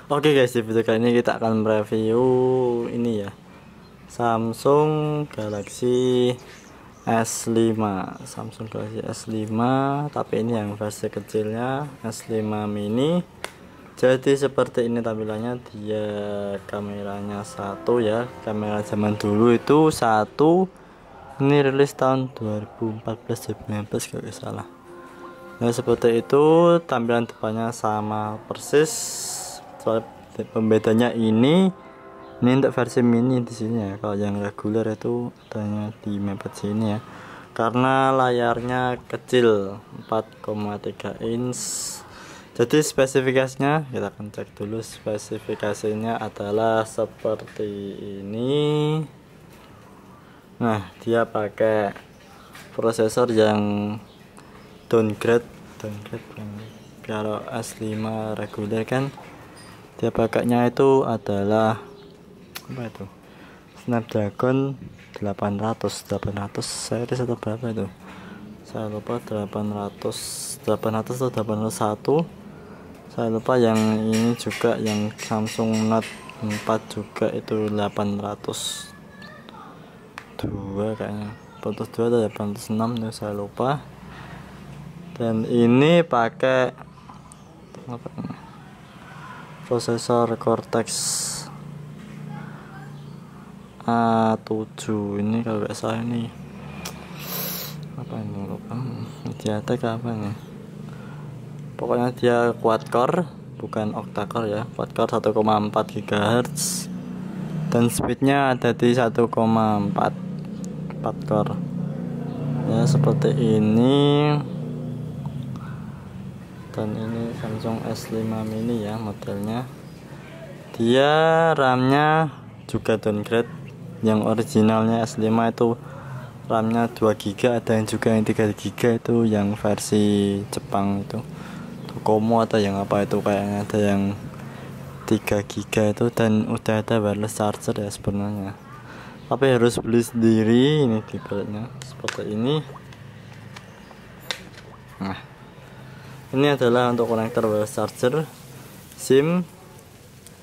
Oke guys, di video kali ini kita akan mereview ini ya, Samsung Galaxy S5. Samsung Galaxy S5, tapi ini yang versi kecilnya, S5 mini. Jadi seperti ini tampilannya. Dia kameranya satu ya, kamera zaman dulu itu satu. Ini rilis tahun 2014-2015 kalau nggak salah. Nah seperti itu, tampilan depannya sama persis. Soal pembedanya ini untuk versi mini di sini ya. Kalau yang reguler itu adanya di mepet sini ya, karena layarnya kecil 4,3 inch. Jadi spesifikasinya kita akan cek dulu. Spesifikasinya adalah seperti ini. Nah dia pakai prosesor yang downgrade. Kalau S5 reguler kan dia pakainya itu adalah apa itu, Snapdragon 800 series atau berapa itu, saya lupa. 800 atau 801, saya lupa. Yang ini juga yang Samsung Note 4 juga itu 802 kayaknya, 802 atau 806 itu saya lupa. Dan ini pakai apa ini, prosesor Cortex A7 ini kalau nggak salah. Ini apa ini, lupa MediaTek apa nih, pokoknya dia quad core bukan octa core ya, quad core 1,4 GHz dan speednya ada di 1,4 core ya, seperti ini. Dan ini Samsung S5 mini ya modelnya. Dia RAM-nya juga downgrade. Yang originalnya S5 itu RAM-nya 2 GB, ada yang juga yang 3 GB itu yang versi Jepang itu, Docomo atau yang apa itu, kayaknya ada yang 3 GB itu. Dan udah ada wireless charger ya sebenarnya, tapi harus beli sendiri. Ini di baliknya seperti ini. Nah ini adalah untuk konektor wireless charger, SIM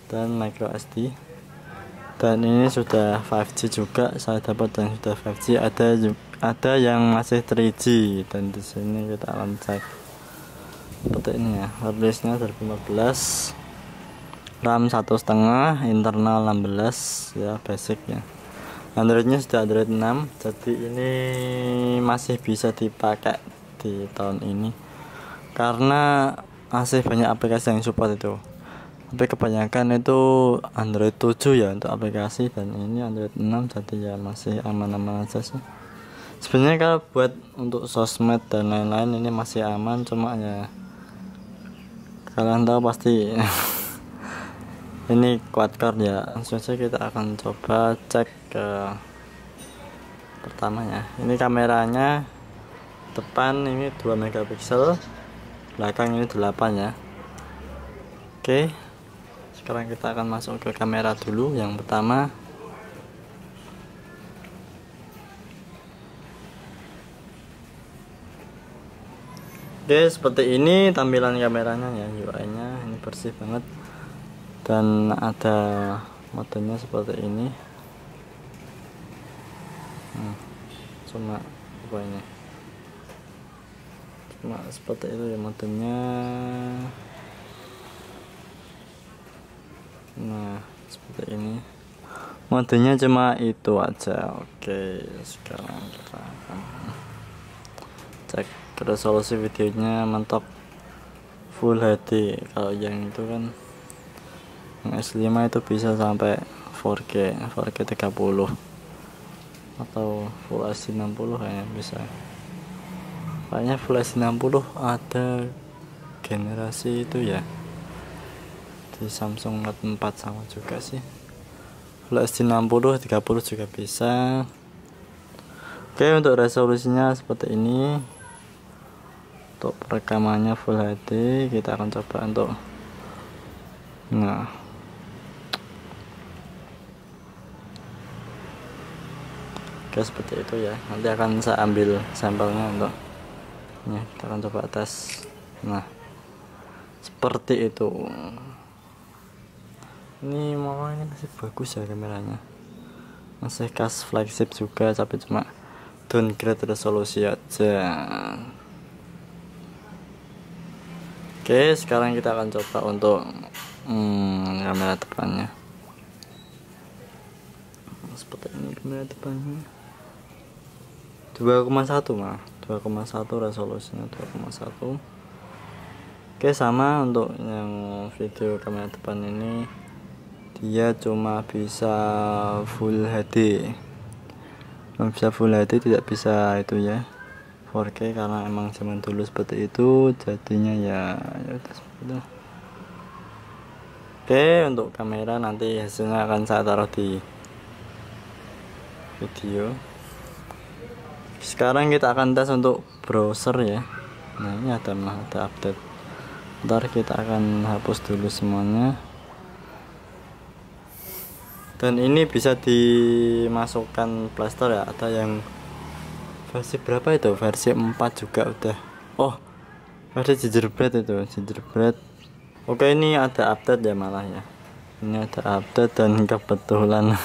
dan micro SD. Dan ini sudah 5G juga, saya dapat yang sudah 5G. Ada yang masih 3G. Dan di sini kita akan cek seperti ini ya. Rilisnya 2015, RAM 1,5, internal 16 ya, basic ya. Androidnya sudah Android 6, jadi ini masih bisa dipakai di tahun ini karena masih banyak aplikasi yang support itu. Tapi kebanyakan itu Android 7 ya untuk aplikasi, dan ini Android 6, jadi ya masih aman-aman aja sih. Sebenarnya kalau buat untuk sosmed dan lain-lain ini masih aman, cuma ya kalian tahu pasti ini quad core ya. Langsung saja kita akan coba cek ke pertamanya. Ini kameranya depan ini 2 megapiksel, belakang ini 8 ya. Oke, sekarang kita akan masuk ke kamera dulu yang pertama. Oke, seperti ini tampilan kameranya ya, UI-nya ini bersih banget. Dan ada modenya seperti ini. Cuma apa ini, cuma seperti itu ya modenya. Nah seperti ini modenya, cuma itu aja. Oke, sekarang kita akan cek resolusi videonya. Mantap, Full HD. Kalau yang itu kan yang S5 itu bisa sampai 4K 30 atau Full HD 60 kayaknya bisa. Kayaknya Full HD 60 ada generasi itu ya, di Samsung Note 4 sama juga sih. Full HD 60 30 juga bisa. Oke, untuk resolusinya seperti ini. Untuk rekamannya Full HD, kita akan coba untuk oke seperti itu ya. Nanti akan saya ambil sampelnya untuk ini, kita akan coba tes. Nah seperti itu. Ini masih bagus ya kameranya, masih khas flagship juga, tapi cuma downgrade resolusi aja. Oke, sekarang kita akan coba untuk kamera depannya. Seperti ini kamera depannya, 2,1 mah 2,1 resolusinya 2,1. Oke, sama untuk yang video kamera depan ini, dia cuma bisa full HD, tidak bisa itu ya 4K, karena emang zaman dulu seperti itu, jadinya ya udah seperti itu. Oke, untuk kamera nanti hasilnya akan saya taruh di video. Sekarang kita akan tes untuk browser ya. Nah, ini ada update. Ntar kita akan hapus dulu semuanya. Dan ini bisa dimasukkan Play Store ya. Ada yang versi berapa itu? Versi 4 juga udah. Oh, versi Gingerbread itu, Gingerbread. Oke, ini ada update ya malah ya. Ini ada update dan kebetulan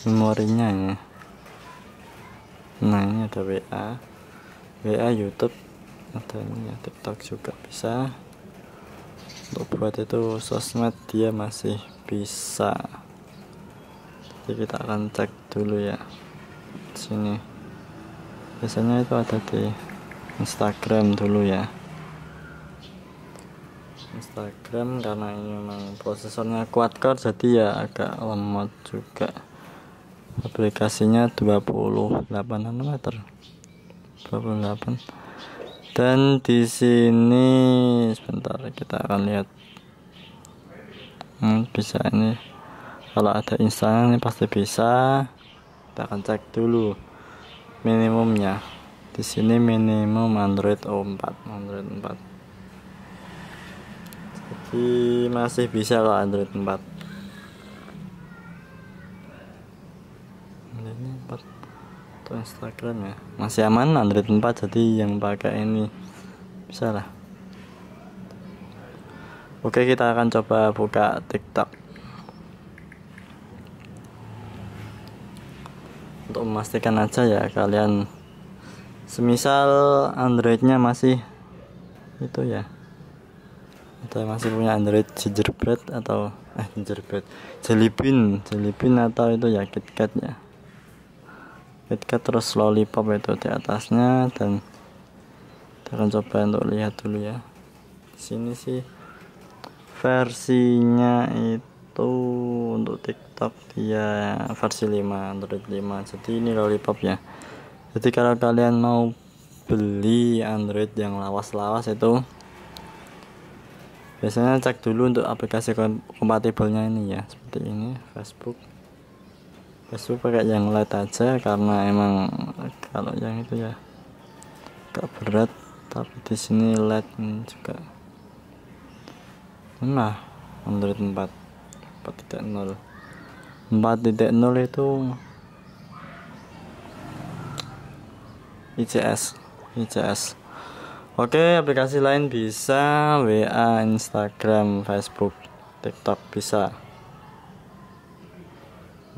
memorinya ya. Nah, ini ada WA, YouTube, ada ini ya, TikTok juga bisa. Untuk buat itu sosmed dia masih bisa. Jadi kita akan cek dulu ya sini. Biasanya itu ada di Instagram dulu ya. Instagram, karena ini memang prosesornya quad-core, jadi ya agak lemot juga. Aplikasinya 28 nanometer, 28. Dan di sini sebentar kita akan lihat. Bisa ini, kalau ada install ini pasti bisa. Kita akan cek dulu minimumnya. Di sini minimum Android 4. Jadi masih bisa kalau Android 4. Ini 4 atau Instagram ya. Masih aman Android 4, jadi yang pakai ini bisa lah. Oke, kita akan coba buka TikTok. Untuk memastikan aja ya, kalian semisal Androidnya masih itu ya, atau masih punya Android Gingerbread atau Jelly Bean atau itu ya KitKat ya, KitKat terus Lollipop itu di atasnya. Dan kita akan coba untuk lihat dulu ya. Di sini sih versinya itu untuk TikTok dia versi 5, Android 5. Jadi ini Lollipop ya. Jadi kalau kalian mau beli Android yang lawas-lawas itu, biasanya cek dulu untuk aplikasi kompatibelnya ini ya. Seperti ini, Facebook pakai yang light aja, karena emang kalau yang itu ya agak berat. Tapi di sini light juga. Nah, Android 4.0 itu ICS. Oke, aplikasi lain bisa WA, Instagram, Facebook, TikTok bisa.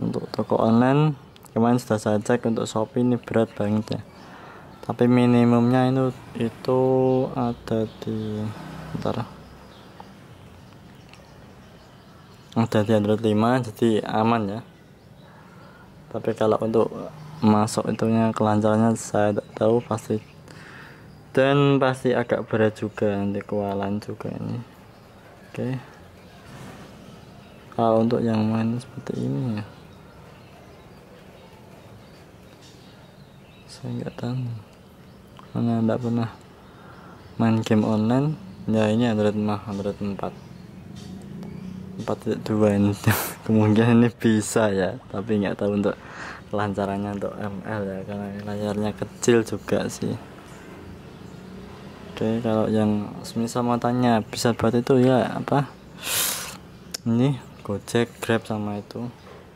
Untuk toko online kemarin sudah saya cek, untuk Shopee ini berat banget ya. Tapi minimumnya itu ada di Android 5, jadi aman ya. Tapi kalau untuk masuk itunya, kelancarannya saya tidak tahu pasti, dan pasti agak berat juga, nanti kewalan juga ini. Oke, kalau untuk yang main seperti ini ya, saya nggak tahu karena tidak pernah main game online ya. Ini Android 4.2 ini kemungkinan ini bisa ya, tapi nggak tahu untuk kelancarannya untuk ML ya, karena layarnya kecil juga sih. Oke, kalau yang semisal mau tanya bisa buat itu ya, apa ini Gojek, Grab sama itu.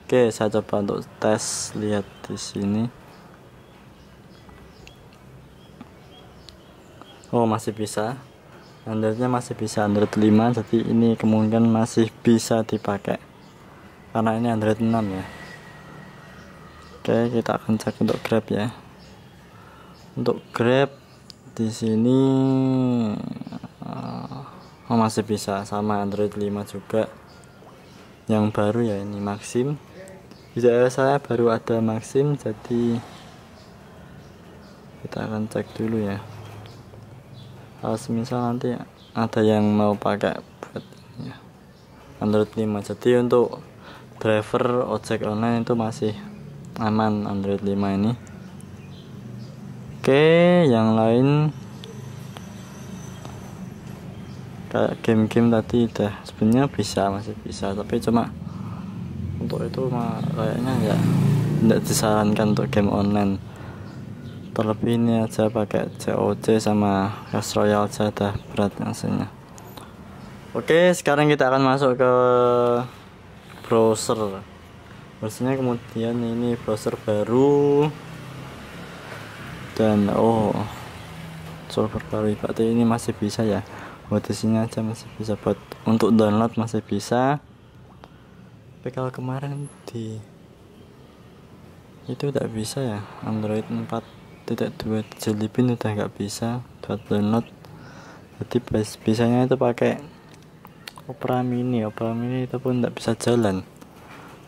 Oke, saya coba untuk tes, lihat di sini. Oh, masih bisa. Androidnya masih bisa Android 5, jadi ini kemungkinan masih bisa dipakai karena ini Android 6 ya. Oke, kita akan cek untuk Grab ya. Untuk Grab di sini masih bisa sama Android 5 juga. Yang baru ya ini Maxim. Di daerah saya baru ada Maxim, jadi kita akan cek dulu ya. Kalau misal nanti ada yang mau pakai buat ya, Android 5, jadi untuk driver ojek online itu masih aman Android 5 ini. Oke, yang lain kayak game-game tadi udah sebenarnya masih bisa, tapi cuma untuk itu kayaknya ya tidak disarankan untuk game online. Terlebih ini aja pakai COC sama Clash Royale aja dah berat rasanya. Oke, sekarang kita akan masuk ke browser. Browsernya kemudian ini browser baru dan server baru, berarti ini masih bisa ya. Buat di sini aja masih bisa, buat untuk download masih bisa. Tapi kalau kemarin itu tidak bisa ya, Android 4.2 Jelly Bean udah nggak bisa buat download. Jadi bisanya itu pakai Opera Mini itu pun tidak bisa jalan.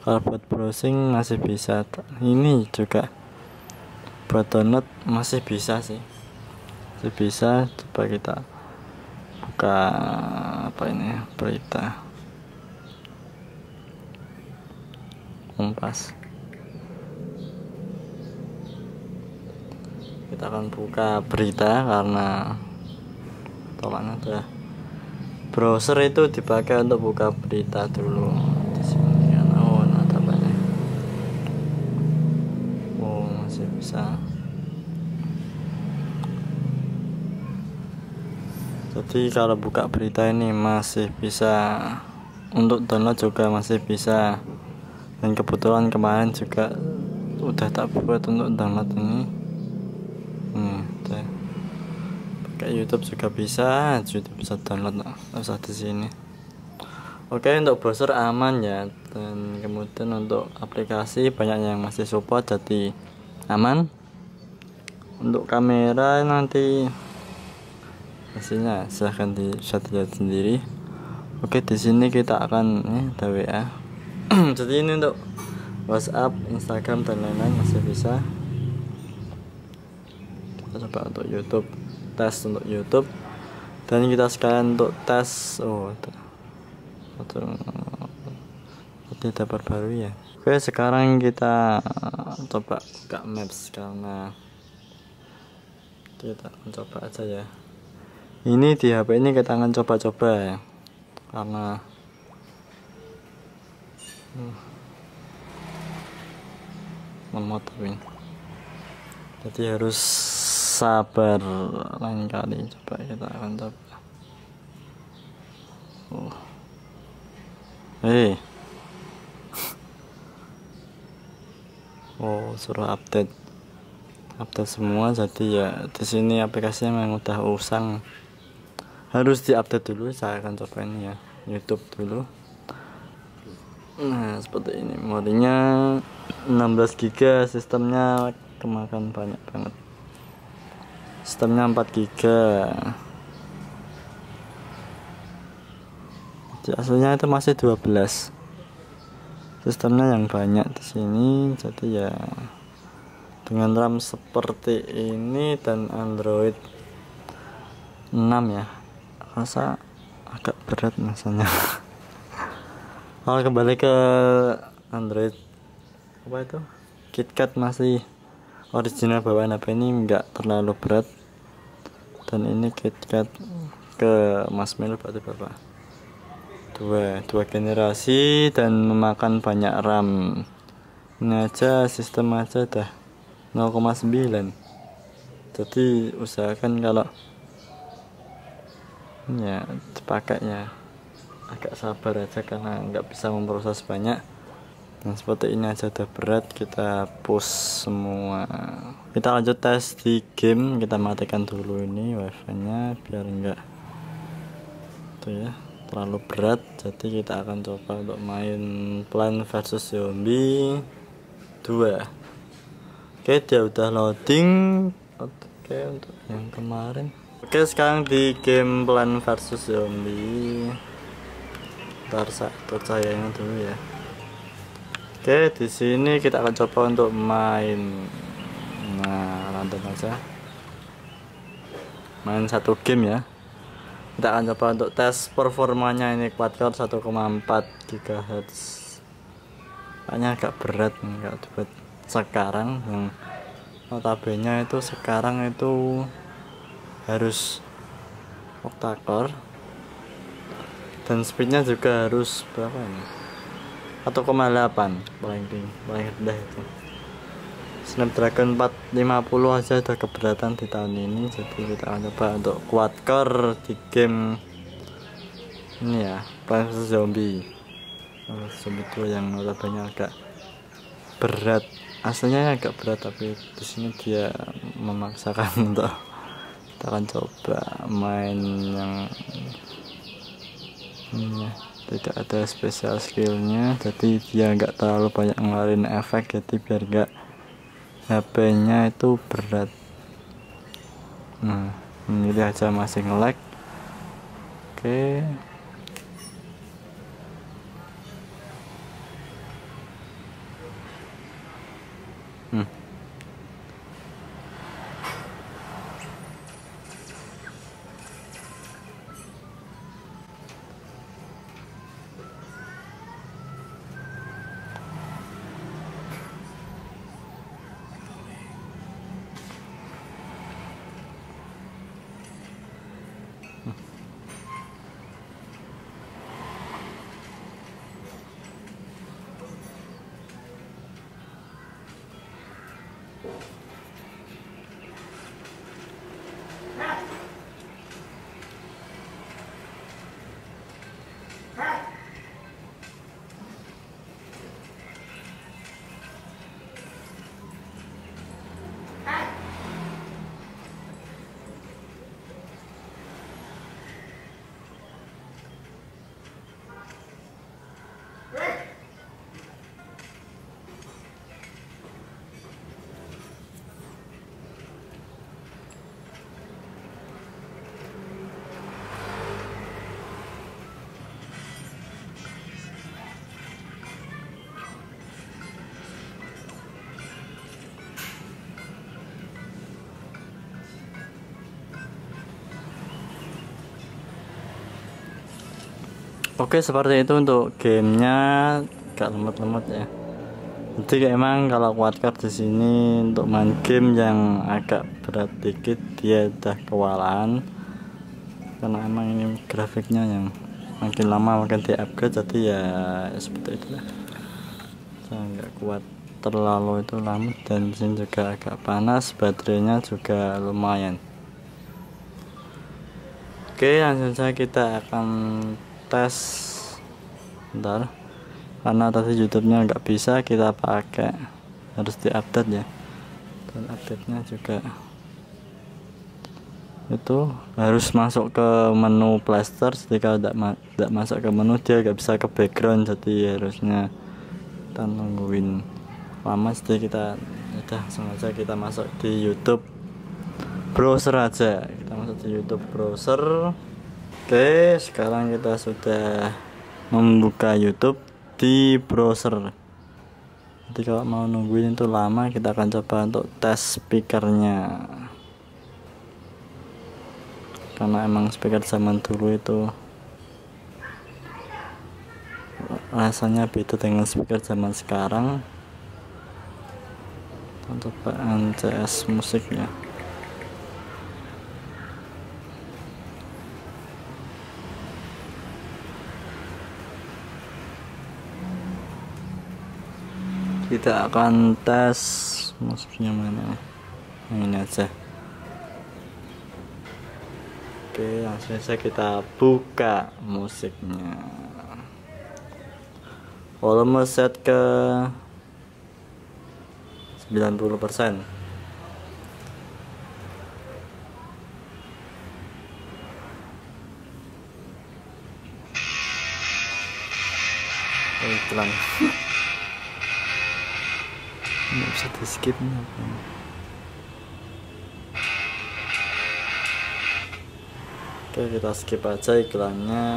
Kalau buat browsing masih bisa, ini juga buat download masih bisa sih, masih bisa. Coba kita buka apa ini, berita Kompas. Kita akan buka berita karena tolaknya ada browser itu dipakai untuk buka berita dulu. Di sini kan ada banyak. Masih bisa. Jadi kalau buka berita ini masih bisa, untuk download juga masih bisa. Dan kebetulan kemarin juga udah tak buat untuk download ini. Pakai YouTube juga bisa, YouTube bisa download, nggak usah di sini. Oke, untuk browser aman ya, dan kemudian untuk aplikasi banyak yang masih support, jadi aman. Untuk kamera nanti hasilnya silahkan bisa dilihat sendiri. Oke, di sini kita akan ada WA. Jadi ini untuk WhatsApp, Instagram dan lain-lain masih bisa. Kita coba untuk YouTube, tes untuk YouTube, dan kita sekalian untuk tes. Tadi dapat baru ya. Oke, sekarang kita coba buka Maps karena kita mencoba aja ya. Ini di HP ini kita akan coba-coba ya, karena lemot tapi jadi harus sabar. Lain kali coba kita akan coba. Suruh update semua, jadi ya di sini aplikasinya memang udah usang, harus diupdate dulu. Saya akan coba ini ya, YouTube dulu. Nah, seperti ini modenya 16 GB, sistemnya kemakan banyak banget. Sistemnya 4 GB. Jadi aslinya itu masih 12. Sistemnya yang banyak di sini, jadi ya dengan RAM seperti ini dan Android 6 ya, rasa agak berat rasanya. Kalau kembali ke Android apa itu, KitKat masih original bawaan HP ini enggak terlalu berat, dan ini KitKat ke Mas Melo berarti bapak dua generasi dan memakan banyak RAM. Ini aja sistem aja dah 0,9. Jadi usahakan kalau ya dipakai ya agak sabar aja, karena nggak bisa memproses banyak. Nah, seperti ini aja udah berat, kita push semua. Kita lanjut tes di game. Kita matikan dulu ini wifi nya biar enggak itu ya, terlalu berat. Jadi kita akan coba untuk main Plants vs Zombie 2. Oke, dia udah loading. Oke, untuk yang kemarin. Oke, sekarang di game Plants vs Zombie. Ntar cahayanya dulu ya. Oke, di sini kita akan coba untuk main. Nah, random aja. Main satu game ya. Kita akan coba untuk tes performanya ini quad-core 1,4 GHz. Kayaknya agak berat enggak buat sekarang, yang notabene itu sekarang itu harus octa-core dan speednya juga harus berapa ini, 1,8 paling rendah itu. Snapdragon 450 aja udah keberatan di tahun ini. Jadi kita akan coba untuk quad-core di game ini ya, Plants vs Zombie. Zombie itu yang notabene agak berat, aslinya agak berat, tapi di sini dia memaksakan untuk kita akan coba main yang ini ya, tidak ada special skillnya, jadi dia nggak terlalu banyak ngeluarin efek, jadi biar nggak HP-nya itu berat. Nah, ini aja masih nge-lag. Oke. Oke, seperti itu untuk gamenya, gak lemot-lemot ya. Jadi emang kalau quad-core di sini untuk main game yang agak berat dikit dia udah kewalahan, karena emang ini grafiknya yang makin lama makin di upgrade, jadi ya seperti itu lah. Saya nggak kuat terlalu itu lama, dan di sini juga agak panas, baterainya juga lumayan. Oke, langsung saja kita akan tes. Bentar, karena tadi YouTube-nya nggak bisa, kita pakai harus diupdate ya, dan update-nya juga itu harus masuk ke menu Playstore. Jadi kalau tidak masuk ke menu dia nggak bisa ke background, jadi harusnya kita nungguin lama. Jadi kita udah langsung aja kita masuk di YouTube browser aja, kita masuk di YouTube browser. Oke, sekarang kita sudah membuka YouTube di browser. Jadi kalau mau nungguin itu lama, kita akan coba untuk tes speakernya, karena emang speaker zaman dulu itu rasanya beda dengan speaker zaman sekarang. Kita coba NCS musik ya. Kita akan tes musiknya mana, ini aja. Oke, langsung saja kita buka musiknya. Volume set ke 90%. iklan. Nggak bisa di skip nih apa. Oke, kita skip aja iklannya.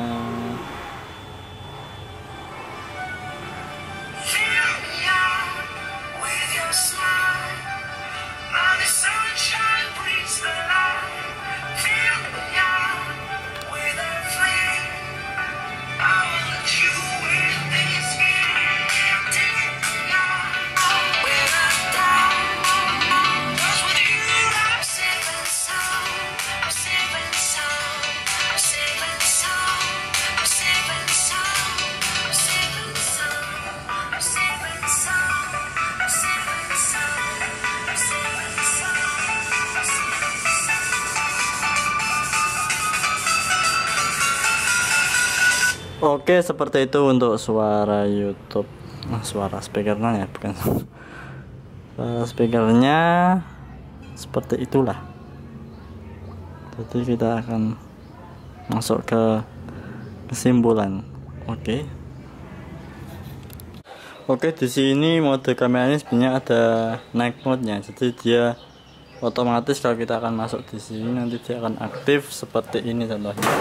Oke, seperti itu untuk suara YouTube. Suara speakernya ya, bukan. Suara speakernya seperti itulah. Jadi kita akan masuk ke kesimpulan. Oke, di sini mode kameranya sebenarnya ada night mode-nya. Jadi dia otomatis kalau kita akan masuk di sini nanti dia akan aktif seperti ini contohnya.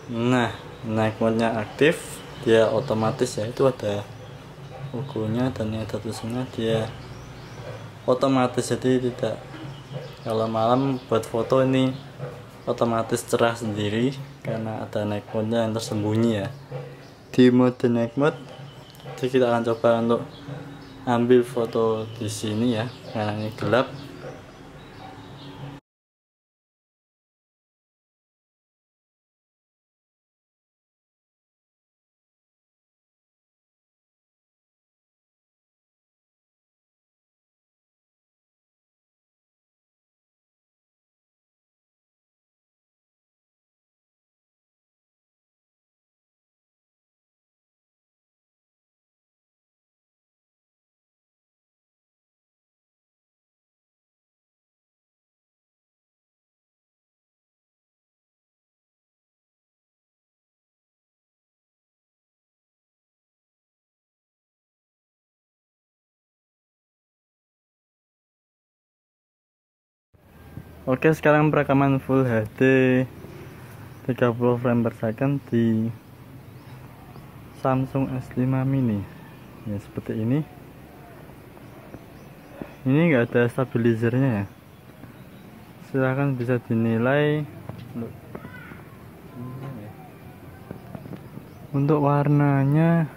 Nah, night mode-nya aktif, dia otomatis ya, itu ada logonya dan ada tulisannya, dia otomatis, jadi tidak, kalau malam buat foto ini otomatis cerah sendiri karena ada night mode-nya yang tersembunyi ya. Di mode night mode, jadi kita akan coba untuk ambil foto di sini ya, karena ini gelap. Oke, sekarang perekaman Full HD 30 frame per second di Samsung S5 mini ya, seperti ini. Ini enggak ada stabilizernya ya, silahkan bisa dinilai. Untuk warnanya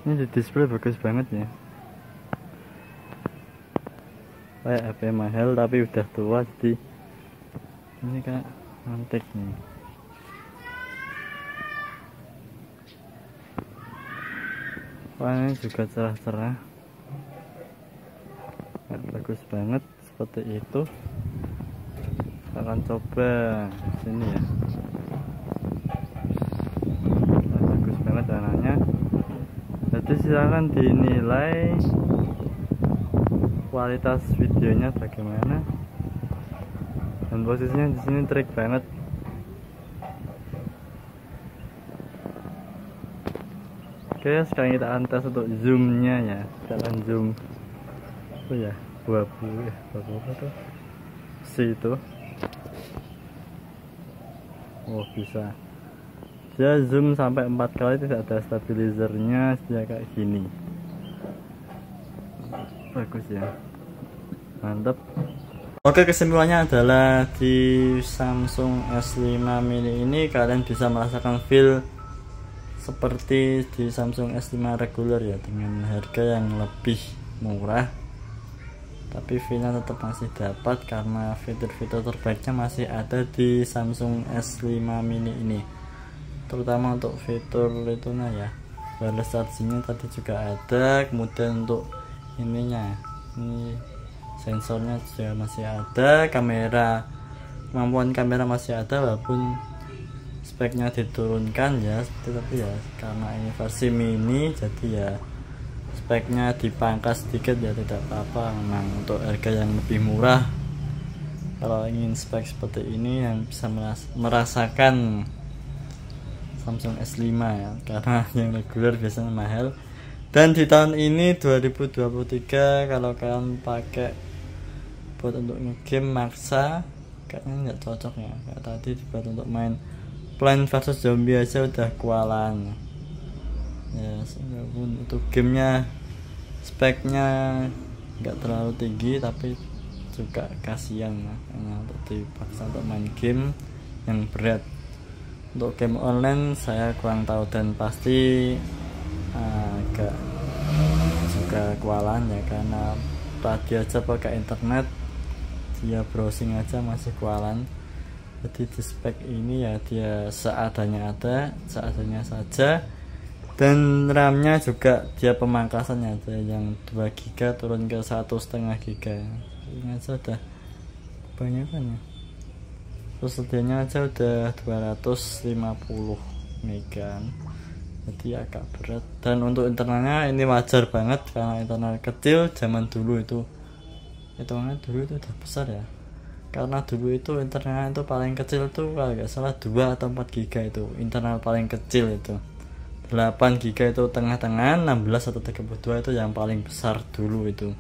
ini di display bagus banget ya, kayak HP mahal tapi udah tua, jadi ini kayak antik nih. Warnanya juga cerah-cerah, bagus banget seperti itu. Akan coba sini ya, bagus banget warnanya. Jadi silahkan dinilai kualitas videonya bagaimana, dan posisinya di sini trik banget. Oke, sekarang kita akan tes untuk zoomnya ya. Kita akan zoom ya, babu apa tuh itu. Oh, bisa dia zoom sampai 4 kali, tidak ada stabilizernya, dia kayak gini. Bagus ya, mantap. Oke, kesimpulannya adalah di Samsung S5 mini ini kalian bisa merasakan feel seperti di Samsung S5 reguler ya, dengan harga yang lebih murah, tapi feelnya tetap masih dapat karena fitur-fitur terbaiknya masih ada di Samsung S5 mini ini, terutama untuk fitur itu ya, wireless chargingnya tadi juga ada. Kemudian untuk ininya, ini sensornya juga masih ada, kemampuan kamera masih ada walaupun speknya diturunkan ya, tapi ya karena ini versi mini jadi ya speknya dipangkas sedikit ya, tidak apa-apa. Memang untuk harga yang lebih murah kalau ingin spek seperti ini yang bisa merasakan Samsung S5 ya, karena yang reguler biasanya mahal. Dan di tahun ini 2023 kalau kalian pakai buat untuk ngegame maksa kayaknya nggak cocok ya. Kayak tadi buat untuk main Plants vs Zombie aja udah kualan ya. Untuk gamenya speknya nggak terlalu tinggi, tapi juga kasihan ya, karena untuk dipaksa untuk main game yang berat. Untuk game online saya kurang tahu, dan pasti agak juga kualan ya, karena tadi aja pakai internet dia browsing aja masih kualan. Jadi di spek ini ya dia seadanya saja, dan RAM-nya juga dia pemangkasannya aja, yang 2 GB turun ke 1,5 GB. Ini aja udah kebanyakan ya. Terus sedianya aja udah 250 MB, jadi agak berat. Dan untuk internalnya ini wajar banget, karena internal kecil. Zaman dulu itu hitungannya dulu itu udah besar ya, karena dulu itu internal itu paling kecil tuh kalau nggak salah 2 atau 4 GB itu internal paling kecil. Itu 8 GB itu tengah-tengah, 16 atau 32 itu yang paling besar dulu itu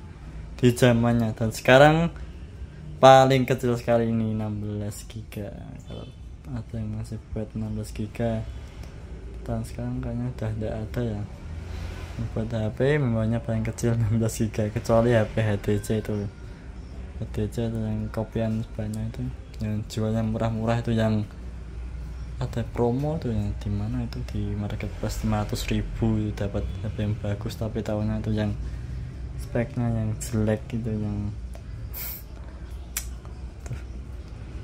di zamannya. Dan sekarang paling kecil sekali ini 16 GB, kalau ada yang masih buat 16 GB. Dan sekarang kayaknya udah tidak ada ya buat HP memangnya paling kecil 16 GB, kecuali HP HTC itu yang kopian banyak itu, yang jualnya murah-murah itu, yang ada promo tuh, yang dimana itu di marketplace 500.000 itu dapat HP yang bagus, tapi tahunya itu yang speknya yang jelek gitu, yang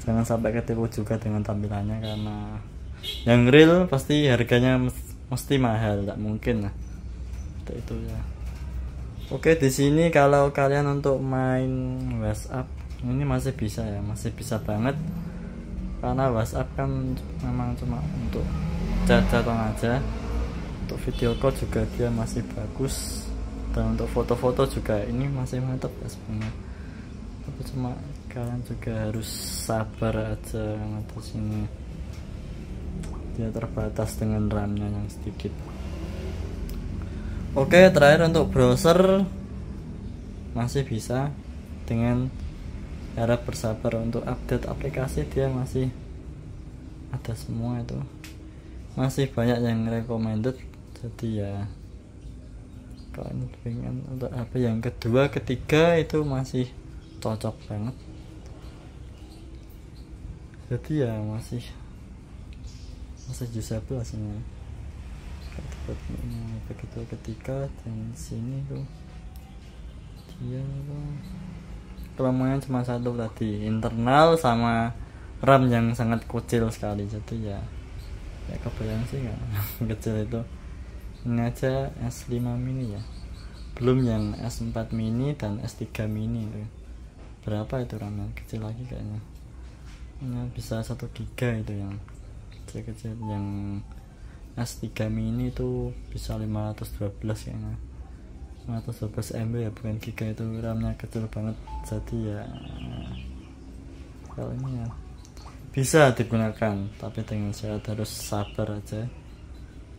jangan sampai ketipu juga dengan tampilannya, karena yang real pasti harganya mesti mahal, tidak mungkin lah itu ya. Oke, di sini kalau kalian untuk main WhatsApp ini masih bisa ya, masih bisa banget, karena WhatsApp kan memang cuma untuk chat-chatan aja. Untuk video call juga dia masih bagus, dan untuk foto-foto juga ini masih mantap ya sebenarnya. Tapi cuma kalian juga harus sabar aja, karena di sini dia terbatas dengan RAM-nya yang sedikit. Oke, terakhir untuk browser masih bisa, dengan harap bersabar. Untuk update aplikasi dia masih ada semua, itu masih banyak yang recommended. Jadi ya kalau ini pengen untuk HP yang kedua ketiga itu masih cocok banget. Jadi ya masih usable hasilnya. Begitu ketika dan sini tuh dia kelemahannya cuma satu tadi, internal sama RAM yang sangat kecil sekali. Jadi ya kebayang sih nggak kecil itu. Ini aja S5 mini ya, belum yang S4 mini dan S3 mini tuh. Berapa itu RAM-nya, kecil lagi kayaknya. Ini bisa 1 GB itu yang kecil-kecil. Yang S3 mini itu bisa 512 kayaknya, 512 MB ya, bukan giga. Itu RAM-nya kecil banget. Jadi ya kalau ini ya bisa digunakan, tapi dengan syarat harus sabar aja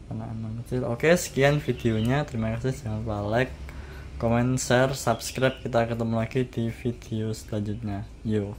karena emang kecil. Oke, sekian videonya, terima kasih. Jangan lupa like, comment, share, subscribe. Kita ketemu lagi di video selanjutnya. Yo.